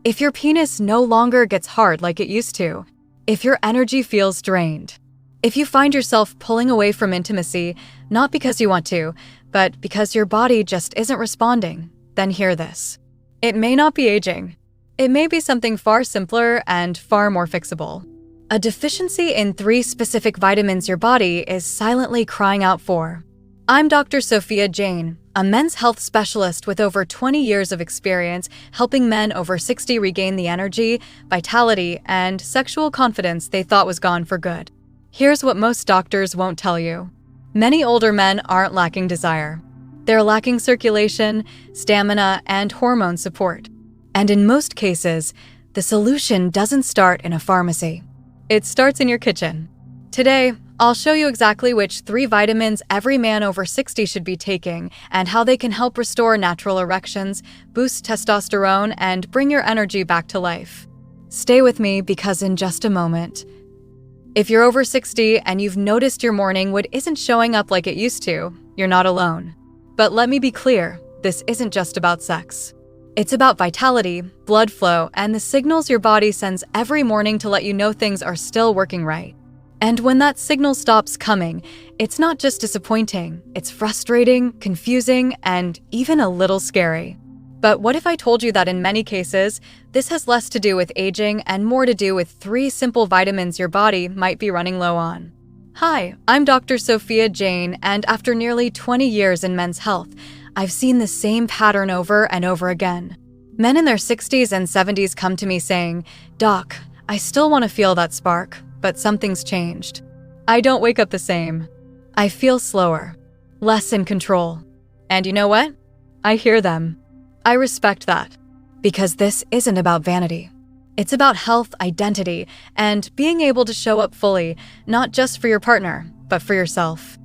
if your penis no longer gets hard like it used to, if your energy feels drained, if you find yourself pulling away from intimacy, not because you want to, but because your body just isn't responding, then hear this. It may not be aging. It may be something far simpler and far more fixable. A deficiency in 3 specific vitamins your body is silently crying out for. I'm Dr. Sophia Jain, a men's health specialist with over 20 years of experience helping men over 60 regain the energy, vitality, and sexual confidence they thought was gone for good. Here's what most doctors won't tell you. Many older men aren't lacking desire. They're lacking circulation, stamina, and hormone support. And in most cases, the solution doesn't start in a pharmacy. It starts in your kitchen. Today, I'll show you exactly which 3 vitamins every man over 60 should be taking and how they can help restore natural erections, boost testosterone, and bring your energy back to life. Stay with me because in just a moment, if you're over 60 and you've noticed your morning wood isn't showing up like it used to, you're not alone. But let me be clear, this isn't just about sex. It's about vitality, blood flow, and the signals your body sends every morning to let you know things are still working right. And when that signal stops coming, it's not just disappointing, it's frustrating, confusing, and even a little scary. But what if I told you that in many cases, this has less to do with aging and more to do with 3 simple vitamins your body might be running low on? Hi, I'm Dr. Sophia Jain, and after nearly 20 years in men's health, I've seen the same pattern over and over again. Men in their 60s and 70s come to me saying, "Doc, I still want to feel that spark, but something's changed. I don't wake up the same. I feel slower, less in control." And you know what? I hear them. I respect that, because this isn't about vanity. It's about health, identity, and being able to show up fully, not just for your partner, but for yourself.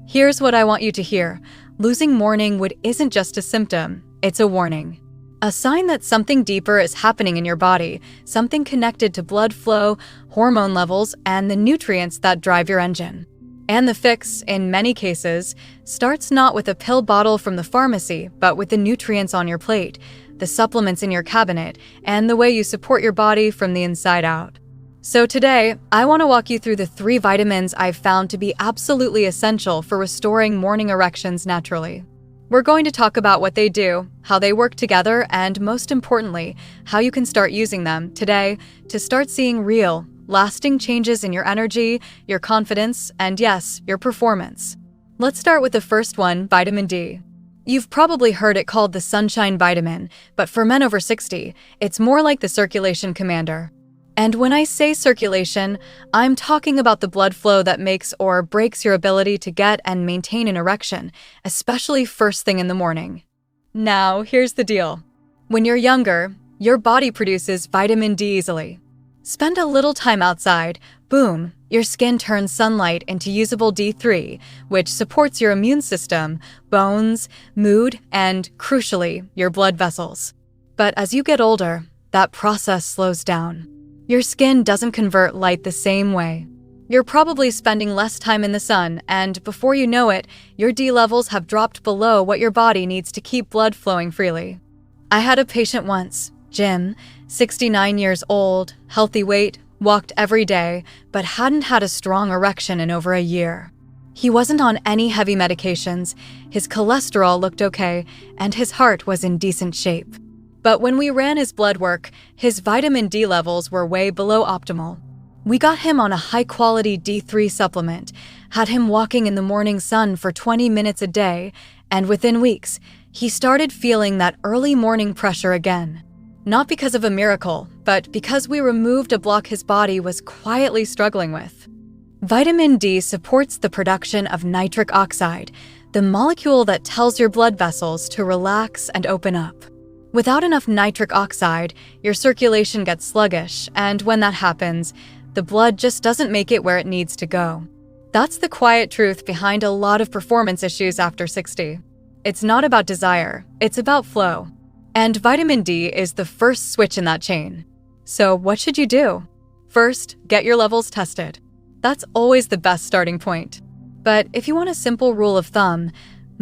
Here's what I want you to hear. Losing morning wood isn't just a symptom, it's a warning. A sign that something deeper is happening in your body, something connected to blood flow, hormone levels, and the nutrients that drive your engine. And the fix, in many cases, starts not with a pill bottle from the pharmacy, but with the nutrients on your plate, the supplements in your cabinet, and the way you support your body from the inside out. So today, I want to walk you through the 3 vitamins I've found to be absolutely essential for restoring morning erections naturally. We're going to talk about what they do, how they work together, and most importantly, how you can start using them today to start seeing real, lasting changes in your energy, your confidence, and yes, your performance. Let's start with the first one, vitamin D. You've probably heard it called the sunshine vitamin, but for men over 60, it's more like the circulation commander. And when I say circulation, I'm talking about the blood flow that makes or breaks your ability to get and maintain an erection, especially first thing in the morning. Now, here's the deal. When you're younger, your body produces vitamin D easily. Spend a little time outside, boom, your skin turns sunlight into usable D3, which supports your immune system, bones, mood, and, crucially, your blood vessels. But as you get older, that process slows down. Your skin doesn't convert light the same way. You're probably spending less time in the sun, and before you know it, your D levels have dropped below what your body needs to keep blood flowing freely. I had a patient once, Jim, 69 years old, healthy weight, walked every day, but hadn't had a strong erection in over a year. He wasn't on any heavy medications, his cholesterol looked okay, and his heart was in decent shape. But when we ran his blood work, his vitamin D levels were way below optimal. We got him on a high-quality D3 supplement, had him walking in the morning sun for 20 minutes a day, and within weeks, he started feeling that early morning pressure again. Not because of a miracle, but because we removed a block his body was quietly struggling with. Vitamin D supports the production of nitric oxide, the molecule that tells your blood vessels to relax and open up. Without enough nitric oxide, your circulation gets sluggish, and when that happens, the blood just doesn't make it where it needs to go. That's the quiet truth behind a lot of performance issues after 60. It's not about desire, it's about flow. And vitamin D is the first switch in that chain. So what should you do? First, get your levels tested. That's always the best starting point. But if you want a simple rule of thumb,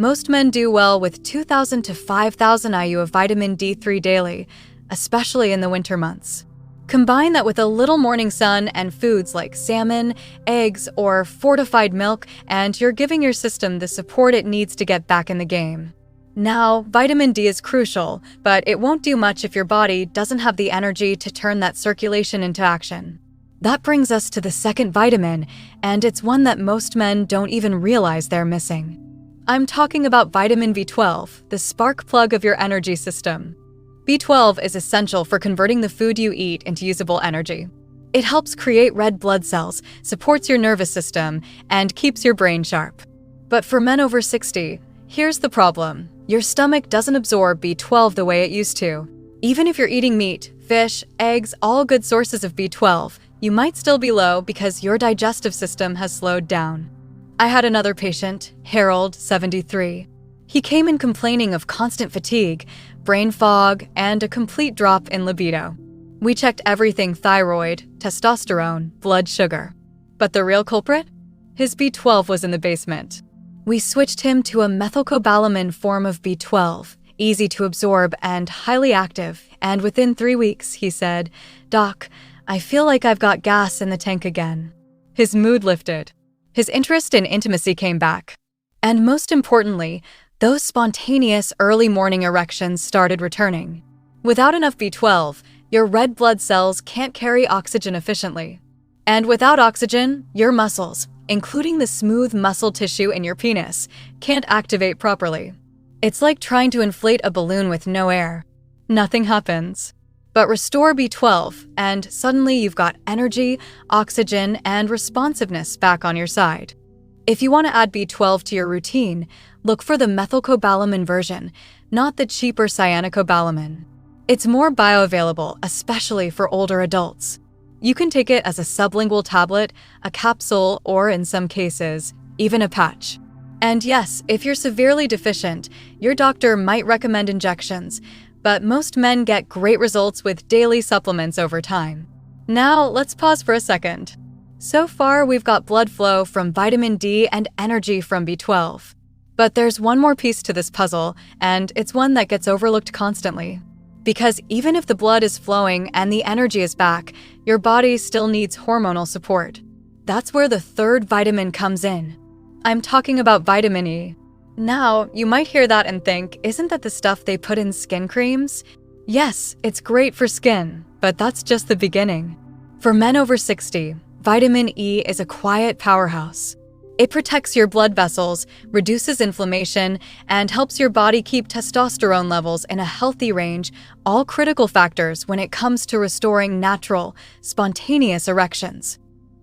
most men do well with 2,000 to 5,000 IU of vitamin D3 daily. especially in the winter months. Combine that with a little morning sun and foods like salmon, eggs, or fortified milk, and you're giving your system the support it needs to get back in the game. Now, vitamin D is crucial, but it won't do much if your body doesn't have the energy to turn that circulation into action. That brings us to the second vitamin, and it's one that most men don't even realize they're missing. I'm talking about vitamin B12, the spark plug of your energy system. B12 is essential for converting the food you eat into usable energy. It helps create red blood cells, supports your nervous system, and keeps your brain sharp. But for men over 60, here's the problem. Your stomach doesn't absorb B12 the way it used to. Even if you're eating meat, fish, eggs, all good sources of B12, you might still be low because your digestive system has slowed down. I had another patient, Gerald, 73. He came in complaining of constant fatigue, brain fog, and a complete drop in libido. We checked everything: thyroid, testosterone, blood sugar. But the real culprit? His B12 was in the basement. We switched him to a methylcobalamin form of B12, easy to absorb and highly active, and within 3 weeks, he said, "Doc, I feel like I've got gas in the tank again." His mood lifted. His interest in intimacy came back. And most importantly, those spontaneous early morning erections started returning. Without enough B12, your red blood cells can't carry oxygen efficiently. And without oxygen, your muscles, including the smooth muscle tissue in your penis, can't activate properly. It's like trying to inflate a balloon with no air. Nothing happens. But restore B12, and suddenly you've got energy, oxygen, and responsiveness back on your side. If you want to add B12 to your routine, look for the methylcobalamin version, not the cheaper cyanocobalamin. It's more bioavailable, especially for older adults. You can take it as a sublingual tablet, a capsule, or in some cases, even a patch. And yes, if you're severely deficient, your doctor might recommend injections, but most men get great results with daily supplements over time. Now, let's pause for a second. So far, we've got blood flow from vitamin D and energy from B12. But there's one more piece to this puzzle, and it's one that gets overlooked constantly. Because even if the blood is flowing and the energy is back, your body still needs hormonal support. That's where the third vitamin comes in. I'm talking about vitamin E. Now, you might hear that and think, isn't that the stuff they put in skin creams? Yes, it's great for skin, but that's just the beginning. For men over 60, vitamin E is a quiet powerhouse. It protects your blood vessels, reduces inflammation, and helps your body keep testosterone levels in a healthy range, all critical factors when it comes to restoring natural, spontaneous erections.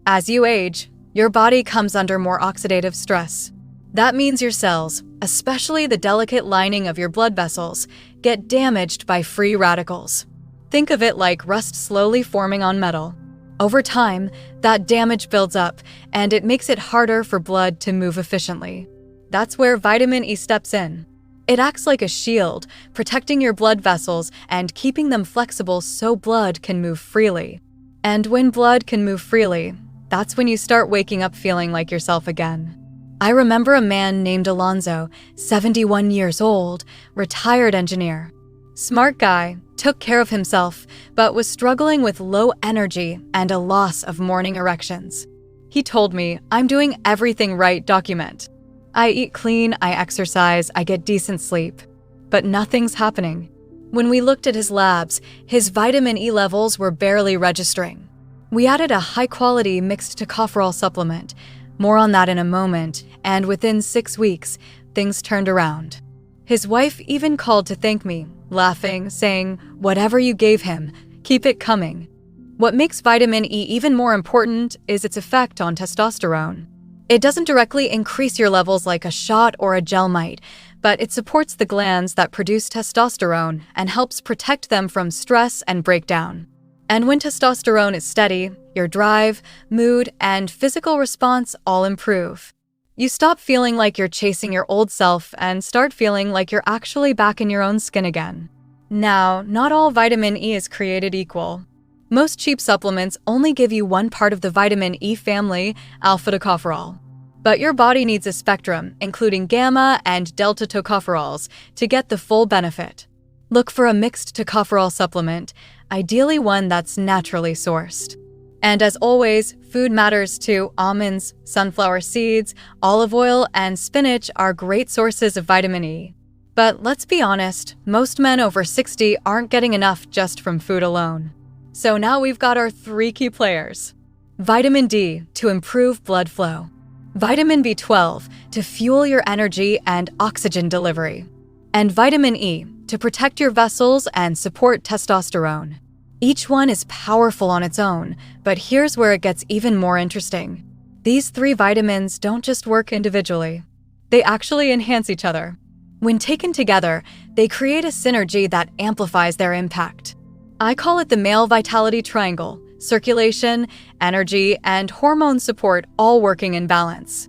As you age, your body comes under more oxidative stress. That means your cells, especially the delicate lining of your blood vessels, get damaged by free radicals. Think of it like rust slowly forming on metal. Over time, that damage builds up, and it makes it harder for blood to move efficiently. That's where vitamin E steps in. It acts like a shield, protecting your blood vessels and keeping them flexible so blood can move freely. And when blood can move freely, that's when you start waking up feeling like yourself again. I remember a man named Alonzo, 71 years old, retired engineer. Smart guy, took care of himself, but was struggling with low energy and a loss of morning erections. He told me, "I'm doing everything right, document. I eat clean, I exercise, I get decent sleep." But nothing's happening. When we looked at his labs, his vitamin E levels were barely registering. We added a high-quality mixed tocopherol supplement. More on that in a moment, and within 6 weeks, things turned around. His wife even called to thank me, laughing, saying, "Whatever you gave him, keep it coming." What makes vitamin E even more important is its effect on testosterone. It doesn't directly increase your levels like a shot or a gel might, but it supports the glands that produce testosterone and helps protect them from stress and breakdown. And when testosterone is steady, your drive, mood, and physical response all improve. You stop feeling like you're chasing your old self and start feeling like you're actually back in your own skin again. Now, not all vitamin E is created equal. Most cheap supplements only give you one part of the vitamin E family, alpha-tocopherol. But your body needs a spectrum, including gamma and delta tocopherols, to get the full benefit. Look for a mixed tocopherol supplement, ideally one that's naturally sourced. And as always, food matters too. Almonds, sunflower seeds, olive oil, and spinach are great sources of vitamin E. But let's be honest, most men over 60 aren't getting enough just from food alone. So now we've got our 3 key players. Vitamin D to improve blood flow. Vitamin B12 to fuel your energy and oxygen delivery. And vitamin E to protect your vessels and support testosterone. Each one is powerful on its own, but here's where it gets even more interesting. These 3 vitamins don't just work individually. They actually enhance each other. When taken together, they create a synergy that amplifies their impact. I call it the male vitality triangle: circulation, energy, and hormone support all working in balance.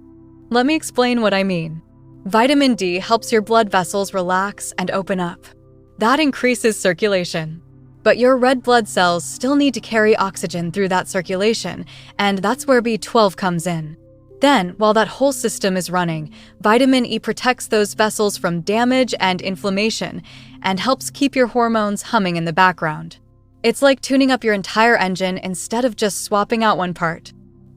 Let me explain what I mean. Vitamin D helps your blood vessels relax and open up. That increases circulation. But your red blood cells still need to carry oxygen through that circulation, and that's where B12 comes in. Then, while that whole system is running, vitamin E protects those vessels from damage and inflammation and helps keep your hormones humming in the background. It's like tuning up your entire engine instead of just swapping out one part.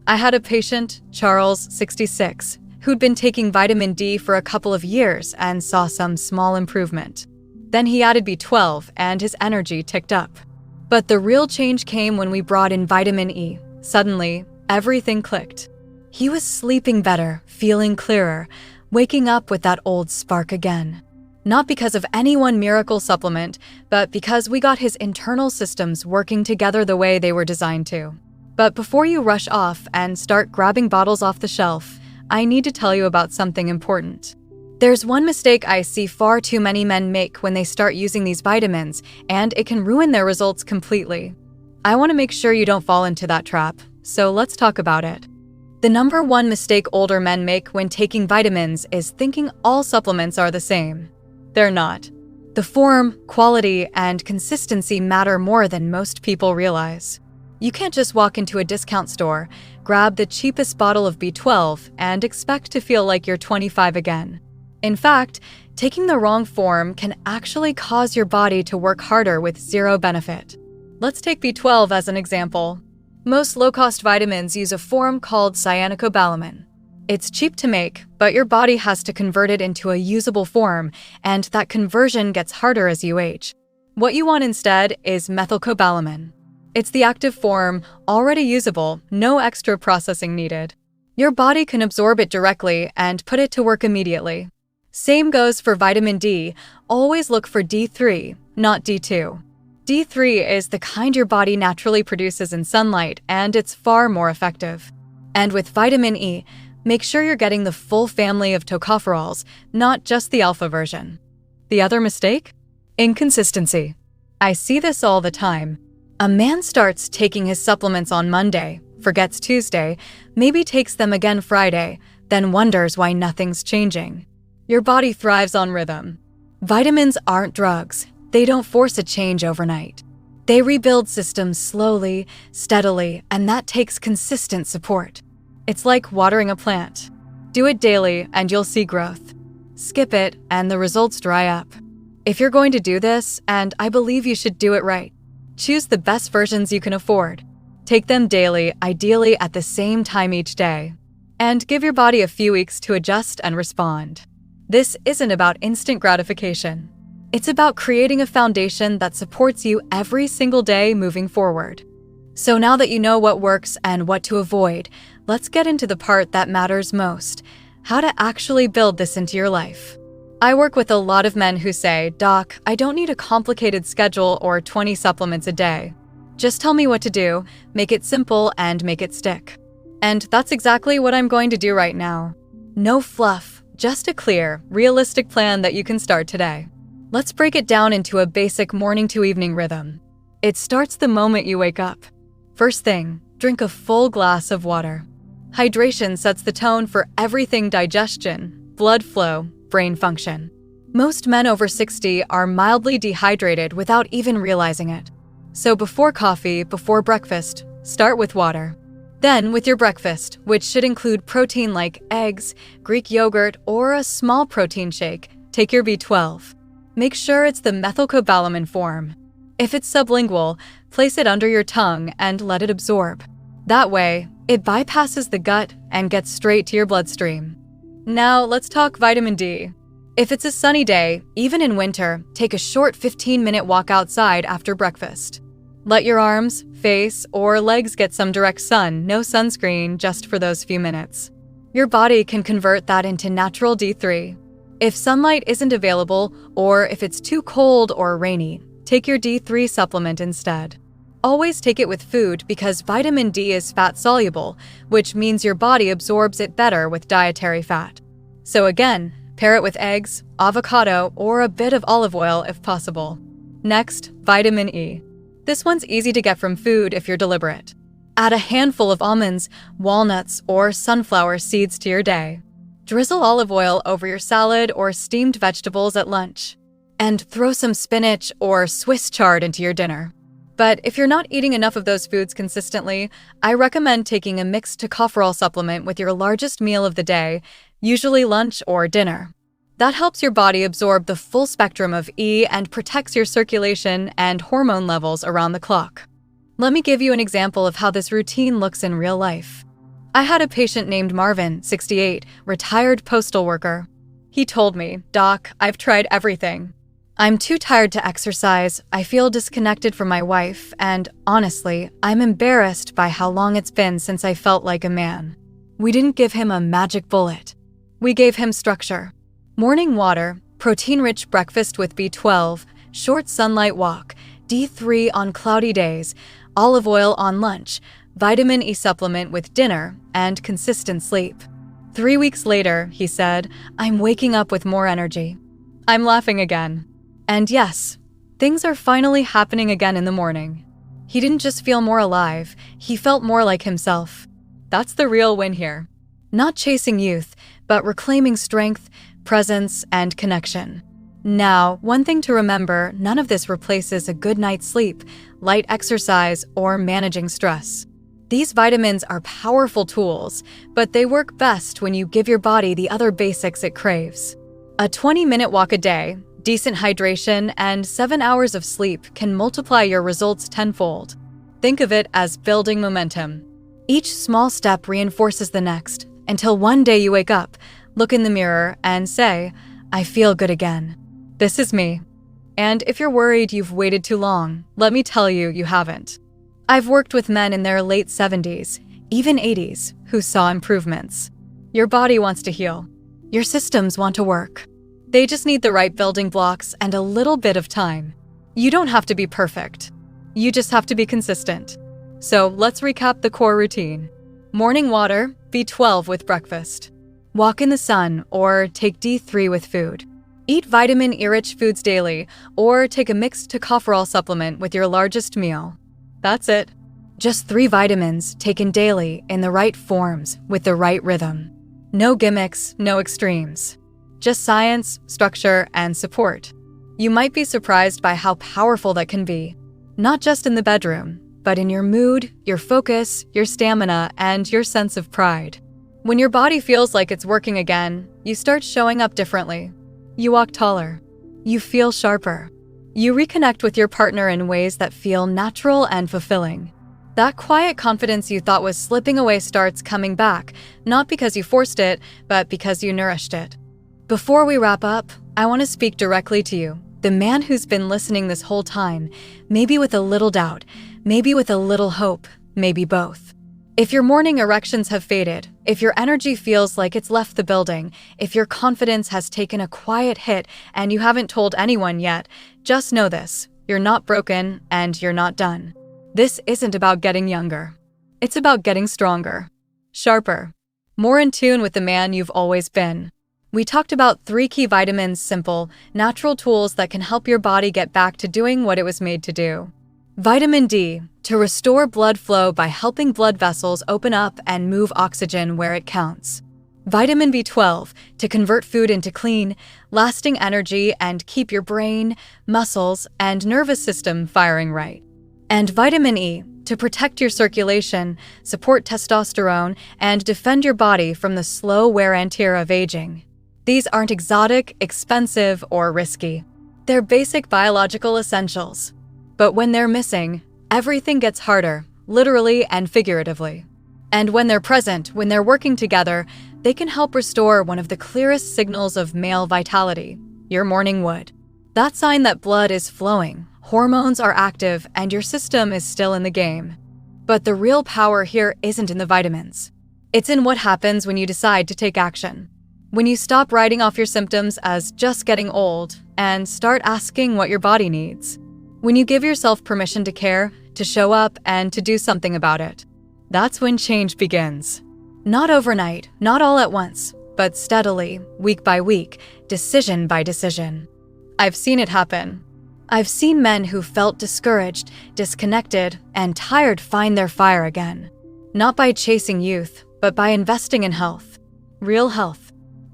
I had a patient, Charles, 66, who'd been taking vitamin D for a couple of years and saw some small improvement. Then he added B12 and his energy ticked up. But the real change came when we brought in vitamin E. Suddenly, everything clicked. He was sleeping better, feeling clearer, waking up with that old spark again. Not because of any one miracle supplement, but because we got his internal systems working together the way they were designed to. But before you rush off and start grabbing bottles off the shelf, I need to tell you about something important. There's one mistake I see far too many men make when they start using these vitamins, and it can ruin their results completely. I want to make sure you don't fall into that trap, so let's talk about it. The number one mistake older men make when taking vitamins is thinking all supplements are the same. They're not. The form, quality, and consistency matter more than most people realize. You can't just walk into a discount store, grab the cheapest bottle of B12, and expect to feel like you're 25 again. In fact, taking the wrong form can actually cause your body to work harder with zero benefit. Let's take B12 as an example. Most low-cost vitamins use a form called cyanocobalamin. It's cheap to make, but your body has to convert it into a usable form, and that conversion gets harder as you age. What you want instead is methylcobalamin. It's the active form, already usable, no extra processing needed. Your body can absorb it directly and put it to work immediately. Same goes for vitamin D. Always look for D3, not D2. D3 is the kind your body naturally produces in sunlight, and it's far more effective. And with vitamin E, make sure you're getting the full family of tocopherols, not just the alpha version. The other mistake? Inconsistency. I see this all the time. A man starts taking his supplements on Monday, forgets Tuesday, maybe takes them again Friday, then wonders why nothing's changing. Your body thrives on rhythm. Vitamins aren't drugs. They don't force a change overnight. They rebuild systems slowly, steadily, and that takes consistent support. It's like watering a plant. Do it daily and you'll see growth. Skip it and the results dry up. If you're going to do this, and I believe you should do it right, choose the best versions you can afford. Take them daily, ideally at the same time each day. And give your body a few weeks to adjust and respond. This isn't about instant gratification. It's about creating a foundation that supports you every single day moving forward. So now that you know what works and what to avoid, let's get into the part that matters most: how to actually build this into your life. I work with a lot of men who say, "Doc, I don't need a complicated schedule or 20 supplements a day. Just tell me what to do, make it simple, and make it stick." And that's exactly what I'm going to do right now. No fluff, just a clear, realistic plan that you can start today. Let's break it down into a basic morning to evening rhythm. It starts the moment you wake up. First thing, drink a full glass of water. Hydration sets the tone for everything: digestion, blood flow, brain function. Most men over 60 are mildly dehydrated without even realizing it. So before coffee, before breakfast, start with water. Then with your breakfast, which should include protein like eggs, Greek yogurt, or a small protein shake, take your B12. Make sure it's the methylcobalamin form. If it's sublingual, place it under your tongue and let it absorb. That way, it bypasses the gut and gets straight to your bloodstream. Now, let's talk vitamin D. If it's a sunny day, even in winter, take a short 15-minute walk outside after breakfast. Let your arms, face, or legs get some direct sun, no sunscreen, just for those few minutes. Your body can convert that into natural D3. If sunlight isn't available, or if it's too cold or rainy, take your D3 supplement instead. Always take it with food because vitamin D is fat-soluble, which means your body absorbs it better with dietary fat. So again, pair it with eggs, avocado, or a bit of olive oil if possible. Next, vitamin E. This one's easy to get from food if you're deliberate. Add a handful of almonds, walnuts, or sunflower seeds to your day. Drizzle olive oil over your salad or steamed vegetables at lunch. And throw some spinach or Swiss chard into your dinner. But if you're not eating enough of those foods consistently, I recommend taking a mixed tocopherol supplement with your largest meal of the day, usually lunch or dinner. That helps your body absorb the full spectrum of E and protects your circulation and hormone levels around the clock. Let me give you an example of how this routine looks in real life. I had a patient named Marvin, 68, retired postal worker. He told me, "Doc, I've tried everything. I'm too tired to exercise, I feel disconnected from my wife, and honestly, I'm embarrassed by how long it's been since I felt like a man." We didn't give him a magic bullet. We gave him structure. Morning water, protein-rich breakfast with B12, short sunlight walk, D3 on cloudy days, olive oil on lunch, vitamin E supplement with dinner, and consistent sleep. 3 weeks later, he said, "I'm waking up with more energy." I'm laughing again. And yes, things are finally happening again in the morning. He didn't just feel more alive, he felt more like himself. That's the real win here. Not chasing youth, but reclaiming strength, presence, and connection. Now, one thing to remember, none of this replaces a good night's sleep, light exercise, or managing stress. These vitamins are powerful tools, but they work best when you give your body the other basics it craves. A 20-minute walk a day, decent hydration, and 7 hours of sleep can multiply your results tenfold. Think of it as building momentum. Each small step reinforces the next, until one day you wake up, look in the mirror, and say, "I feel good again. This is me." And if you're worried you've waited too long, let me tell you, you haven't. I've worked with men in their late 70s, even 80s, who saw improvements. Your body wants to heal. Your systems want to work. They just need the right building blocks and a little bit of time. You don't have to be perfect. You just have to be consistent. So let's recap the core routine. Morning water, B12 with breakfast. Walk in the sun or take D3 with food. Eat vitamin E-rich foods daily or take a mixed tocopherol supplement with your largest meal. That's it. Just 3 vitamins taken daily in the right forms with the right rhythm. No gimmicks, no extremes. Just science, structure, and support. You might be surprised by how powerful that can be, not just in the bedroom, but in your mood, your focus, your stamina, and your sense of pride. When your body feels like it's working again, you start showing up differently. You walk taller. You feel sharper. You reconnect with your partner in ways that feel natural and fulfilling. That quiet confidence you thought was slipping away starts coming back, not because you forced it, but because you nourished it. Before we wrap up, I want to speak directly to you, the man who's been listening this whole time, maybe with a little doubt, maybe with a little hope, maybe both. If your morning erections have faded, if your energy feels like it's left the building, if your confidence has taken a quiet hit and you haven't told anyone yet, just know this, you're not broken and you're not done. This isn't about getting younger. It's about getting stronger, sharper, more in tune with the man you've always been. We talked about 3 key vitamins, simple, natural tools that can help your body get back to doing what it was made to do. Vitamin D, to restore blood flow by helping blood vessels open up and move oxygen where it counts. Vitamin B12, to convert food into clean, lasting energy and keep your brain, muscles, and nervous system firing right. And vitamin E, to protect your circulation, support testosterone, and defend your body from the slow wear and tear of aging. These aren't exotic, expensive, or risky. They're basic biological essentials. But when they're missing, everything gets harder, literally and figuratively. And when they're present, when they're working together, they can help restore one of the clearest signals of male vitality, your morning wood. That sign that blood is flowing, hormones are active, and your system is still in the game. But the real power here isn't in the vitamins. It's in what happens when you decide to take action. When you stop writing off your symptoms as just getting old and start asking what your body needs. When you give yourself permission to care, to show up, and to do something about it. That's when change begins. Not overnight, not all at once, but steadily, week by week, decision by decision. I've seen it happen. I've seen men who felt discouraged, disconnected, and tired find their fire again. Not by chasing youth, but by investing in health. Real health.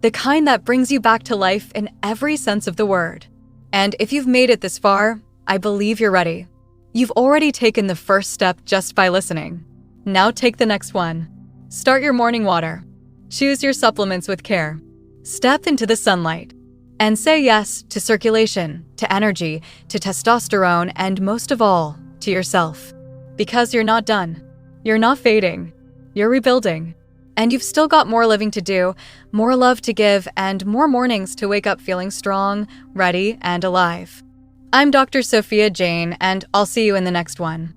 The kind that brings you back to life in every sense of the word. And if you've made it this far, I believe you're ready. You've already taken the first step just by listening. Now take the next one. Start your morning water. Choose your supplements with care. Step into the sunlight. And say yes to circulation, to energy, to testosterone, and most of all, to yourself. Because you're not done. You're not fading. You're rebuilding. And you've still got more living to do, more love to give, and more mornings to wake up feeling strong, ready, and alive. I'm Dr. Sophia Jain, and I'll see you in the next one.